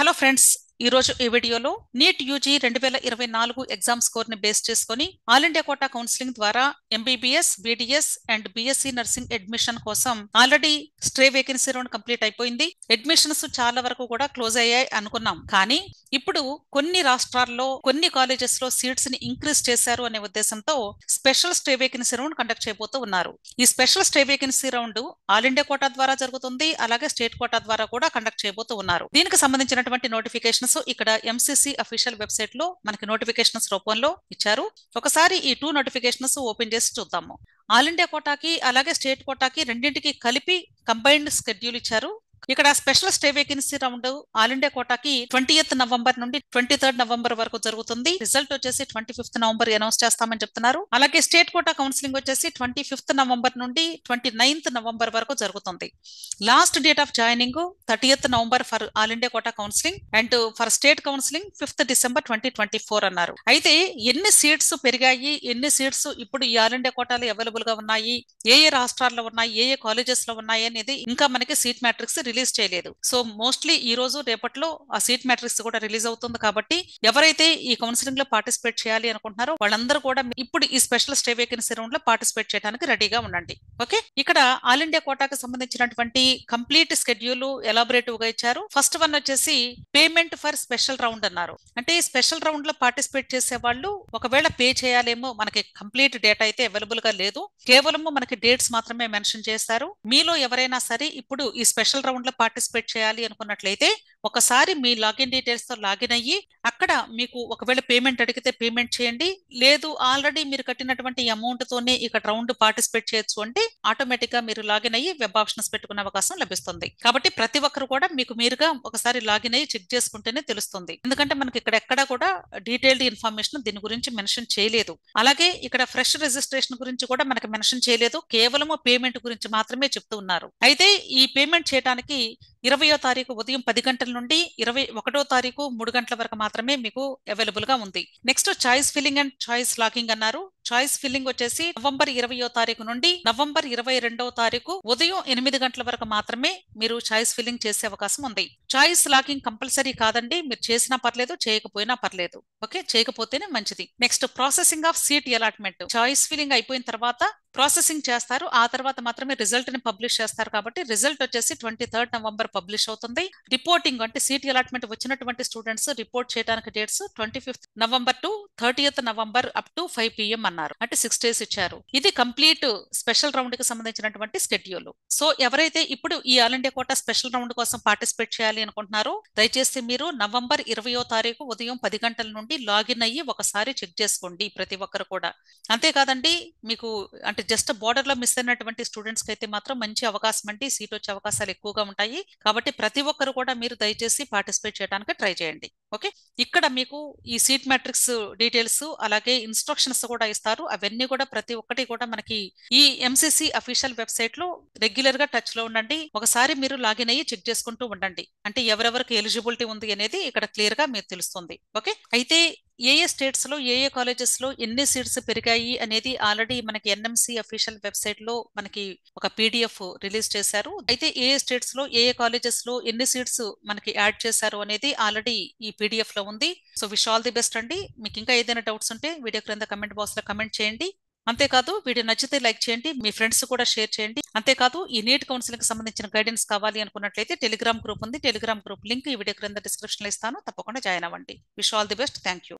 Hello friends, ఈ రోజు ఈ వీడియోలో నీట్ యూజీ 2024 ఎగ్జామ్ స్కోర్ ని బేస్ చేసుకొని ఆల్ ఇండియా కోటా కౌన్సిలింగ్ ద్వారా MBBS, BDS and BSc nursing admission కోసం already stray vacancy round complete అయిపోయింది. అడ్మిషన్స్ చాలా వరకు కూడా క్లోజ్ అయ్యాయి అనుకున్నాం. కానీ ఇప్పుడు కొన్ని రాష్ట్రాల్లో కొన్ని కాలేజెస్ లో సీట్స్ ని ఇంక్రీజ్ చేశారు అనే ఉద్దేశంతో special stay vacancy round conduct చేయబోతూ ఉన్నారు. ఈ special stay vacancy round all India quota ద్వారా జరుగుతుంది, అలాగే స్టేట్ కోటా ద్వారా కూడా కండక్ట్ చేయబోతూ ఉన్నారు. దీనికి సంబంధించినటువంటి నోటిఫికేషన్స్ ఇక్కడ ఎంసీసీ అఫీషియల్ వెబ్సైట్ లో మనకి నోటిఫికేషన్స్ రూపంలో ఇచ్చారు. ఒకసారి ఈ 2 నోటిఫికేషన్స్ ఓపెన్ చేసి చూద్దాము. ఆల్ ఇండియా కోటాకి అలాగే స్టేట్ కోటాకి రెండింటికి కలిపి కంబైన్డ్ స్కెడ్యూల్ ఇచ్చారు. ఇక్కడ special stay vacancy round all India కోటాకి 20th నవంబర్ నుండి 23rd నవంబర్ వరకు జరుగుతుంది. రిజల్ట్ వచ్చేసి 25th నవంబర్ అనౌన్స్ చేస్తామని చెప్తున్నారు. అలాగే స్టేట్ కోటా కౌన్సిలింగ్ వచ్చేసి 25th నవంబర్ నుండి 29th నవంబర్ వరకు జరుగుతుంది. Last date of joining 30th November for all India quota counselling and for state counselling 5th December 2024 అన్నారు. అయితే ఎన్ని సీట్స్ పెరిగాయి, ఎన్ని సీట్స్ ఇప్పుడు ఈ ఆల్ ఇండియా కోటాలో అవైలబుల్ గా ఉన్నాయి, ఏ రాష్ట్రాల్లో ఉన్నాయి, ఏ కాలేజెస్ లో ఉన్నాయి అనేది ఇంకా మనకి సీట్ మ్యాట్రిక్స్ రిలీజ్ చేయలేదు. సో మోస్ట్లీ ఈ రోజు రేపట్లో ఆ సీట్ మ్యాట్రిక్స్ కూడా రిలీజ్ అవుతుంది. కాబట్టి ఎవరైతే ఈ కౌన్సిలింగ్ లో పార్టిసిపేట్ చేయాలి అనుకుంటున్నారో వాళ్ళందరూ కూడా ఇప్పుడు ఈ స్పెషల్ స్టే వేకెన్సీ రౌండ్ లో పార్టిసిపేట్ చేయడానికి రెడీగా ఉండండి. ఓకే, ఇక్కడ ఆల్ ఇండియా కోటాకి సంబంధించినటువంటి కంప్లీట్ స్కెడ్యూల్ ఎలాబొరేటివ్ గా ఇచ్చారు. ఫస్ట్ వన్ వచ్చేసి పేమెంట్ ఫర్ స్పెషల్ రౌండ్ అన్నారు. అంటే ఈ స్పెషల్ రౌండ్ లో పార్టిసిపేట్ చేసే వాళ్ళు ఒకవేళ పే చేయాలేమో, మనకి కంప్లీట్ డేటా అయితే అవైలబుల్ గా లేదు, కేవలం మనకి డేట్స్ మాత్రమే మెన్షన్ చేస్తారు. మీలో ఎవరైనా సరే ఇప్పుడు ఈ స్పెషల్ రౌండ్ లో పార్టిసిపేట్ చేయాలి అనుకున్నట్లయితే ఒకసారి మీ లాగిన్ డీటెయిల్స్ తో లాగిన్ అయ్యి అక్కడ మీకు ఒకవేళ పేమెంట్ అడిగితే పేమెంట్ చేయండి. లేదు ఆల్రెడీ మీరు కట్టినటువంటి అమౌంట్ తోనే ఇక్కడ రౌండ్ పార్టిసిపేట్ చేయొచ్చు అంటే ఆటోమేటిక్ గా మీరు లాగిన్ అయ్యి వెబ్ ఆప్షన్స్ పెట్టుకునే అవకాశం లభిస్తుంది. కాబట్టి ప్రతి ఒక్కరు కూడా మీకు మీరుగా ఒకసారి లాగిన్ అయ్యి చెక్ చేసుకుంటేనే తెలుస్తుంది. ఎందుకంటే మనకి ఇక్కడ ఎక్కడా కూడా డీటెయిల్డ్ ఇన్ఫర్మేషన్ దీని గురించి మెన్షన్ చేయలేదు. అలాగే ఇక్కడ ఫ్రెష్ రిజిస్ట్రేషన్ గురించి కూడా మనకి మెన్షన్ చేయలేదు, కేవలం పేమెంట్ గురించి మాత్రమే చెప్తూ ఉన్నారు. అయితే ఈ పేమెంట్ చేయడానికి 20వ తారీఖు ఉదయం 10 గంటల నుండి 21వ తారీఖు 3 గంటల వరకు మాత్రమే మీకు అవైలబుల్ గా ఉంది. Next choice filling and choice locking అన్నారు. చాయిస్ ఫిల్లింగ్ వచ్చేసి నవంబర్ 20వ తారీఖు నుండి నవంబర్ 22వ తారీఖు ఉదయం 8 గంటల వరకు మాత్రమే మీరు చాయిస్ ఫిల్లింగ్ చేసే అవకాశం ఉంది. చాయిస్ లాకింగ్ కంపల్సరీ కాదండి, మీరు చేసినా పర్లేదు, చేయకపోయినా పర్లేదు. ఓకే, చేయకపోతేనే మంచిది. Next processing of seat allotment. Choice filling అయిపోయిన తర్వాత ప్రాసెసింగ్ చేస్తారు, ఆ తర్వాత మాత్రమే రిజల్ట్ ని పబ్లిష్ చేస్తారు. కాబట్టి రిజల్ట్ వచ్చేసి 23rd నవంబర్ పబ్లిష్ అవుతుంది. రిపోర్టింగ్ అంటే సీట్ అలాట్మెంట్ వచ్చినటువంటి స్టూడెంట్స్ రిపోర్ట్ చేయడానికి dates 25th November to 30th November up to 5 PM అన్నారు. అంటే 6 days ఇచ్చారు. ఇది కంప్లీట్ స్పెషల్ రౌండ్ కి సంబంధించినటువంటి స్కెడ్యూల్. సో ఎవరైతే ఇప్పుడు ఈ all India quota special round కోసం పార్టిసిపేట్ చేయాలి అనుకుంటున్నారో దయచేసి మీరు నవంబర్ 20వ తారీఖు ఉదయం 10 గంటల నుండి లాగిన్ అయ్యి ఒకసారి చెక్ చేసుకోండి ప్రతి ఒక్కరు కూడా. అంతేకాదండి, మీకు అంటే జస్ట్ బోర్డర్ లో మిస్ అయినటువంటి స్టూడెంట్స్ కి అయితే మాత్రం మంచి అవకాశం అండి, సీట్ వచ్చే అవకాశాలు ఎక్కువగా ఉంటాయి. కాబట్టి ప్రతి ఒక్కరు కూడా మీరు దయచేసి పార్టిసిపేట్ చేయడానికి ట్రై చేయండి. ఓకే, ఇక్కడ మీకు ఈ సీట్ మ్యాట్రిక్స్ డీటెయిల్స్ అలాగే ఇన్స్ట్రక్షన్స్ కూడా ఇస్తారు. అవన్నీ కూడా ప్రతి ఒక్కటి కూడా మనకి ఈ ఎంసీసీ అఫీషియల్ వెబ్సైట్ లో రెగ్యులర్ గా టచ్ లో ఉండండి. ఒకసారి మీరు లాగిన్ అయ్యి చెక్ చేసుకుంటూ ఉండండి. అంటే ఎవరెవరికి ఎలిజిబిలిటీ ఉంది అనేది ఇక్కడ క్లియర్ గా మీకు తెలుస్తుంది. ఓకే, అయితే ఏ స్టేట్స్ లో ఏ కాలేజెస్ లో ఎన్ని సీట్స్ పెరిగాయి అనేది ఆల్రెడీ మనకి ఎన్ఎంసీ అఫీషియల్ వెబ్సైట్ లో మనకి ఒక పీడిఎఫ్ రిలీజ్ చేశారు. అయితే ఏ స్టేట్స్ లో ఏ కాలేజెస్ లో ఎన్ని సీట్స్ మనకి యాడ్ చేశారు అనేది ఆల్రెడీ ఈ పీడిఎఫ్ లో ఉంది. So wish all the best అండి. మీకు ఇంకా ఏదైనా డౌట్స్ ఉంటే వీడియో క్రింద కమెంట్ బాక్స్ లో కమెంట్ చేయండి. అంతేకాదు వీడియో నచ్చితే లైక్ చేయండి, మీ ఫ్రెండ్స్ కూడా షేర్ చేయండి. అంతేకాదు ఈ నీట్ కౌన్సిలింగ్ కి సంబంధించిన గైడెన్స్ కావాలి అనుకున్నట్లయితే టెలిగ్రామ్ గ్రూప్ ఉంది. టెలిగ్రామ్ గ్రూప్ లింక్ ఈ వీడియో క్రింద డిస్క్రిప్షన్ లో ఇస్తాను, తప్పకుండా జాయిన్ అవ్వండి. Wish all the best. Thank you.